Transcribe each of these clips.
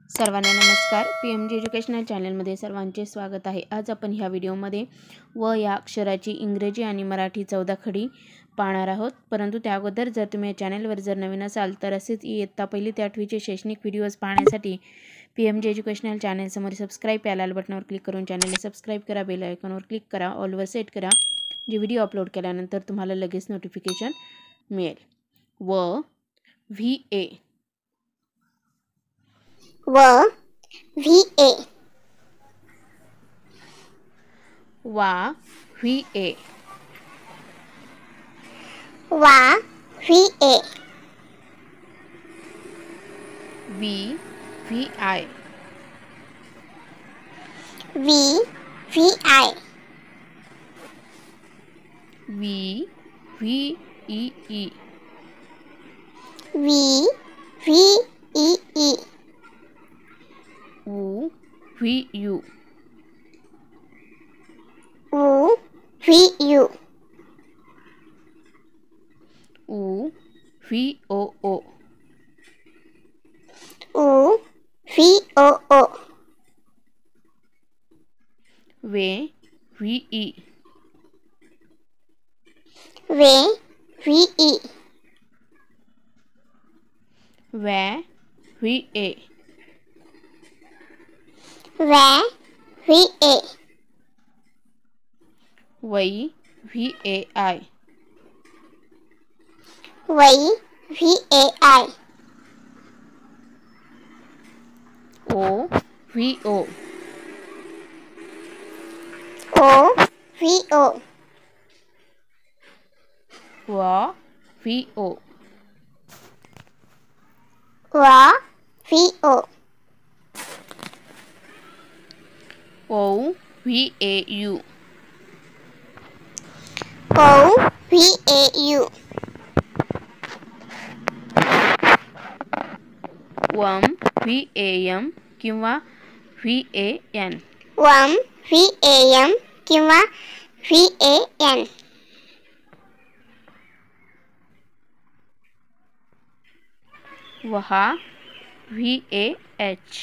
सर्वांना नमस्कार. PMG educational चॅनलमध्ये सर्वांचे स्वागत आहे. आज आपण ह्या व्हिडिओमध्ये व या अक्षराची इंग्रजी आणि मराठी 14 खडी पाहणार आहोत. परंतु त्या अगोदर जर तुम्ही या चॅनलवर जर नवीन असाल तर असेच इयत्ता 1ली ते 8वीचे शैक्षणिक व्हिडिओज पाहण्यासाठी PMG एज्युकेशनल चॅनलसमोर सबस्क्राईब या लाल बटनावर क्लिक करून चॅनलला सबस्क्राईब करा, बेल आयकॉनवर क्लिक करा, ऑलवर सेट करा. जे व्हिडिओ अपलोड केल्यानंतर तुम्हाला लगेच नोटिफिकेशन मिळेल. VA VA VA VI VEE VU VOO VE VA VAI OVO VAU VAM किंवा VAN VAM किंवा VAN VAH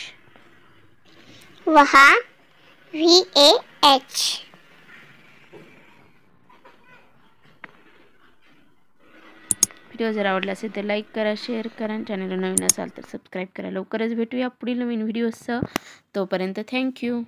व्हिडिओ जर आवडला असेल तर लाईक करा, शेअर करा, चॅनलला नवीन असाल तर सबस्क्राईब करा. लवकरच भेटूया पुढील नवीन व्हिडिओसह. तोपर्यंत थँक्यू.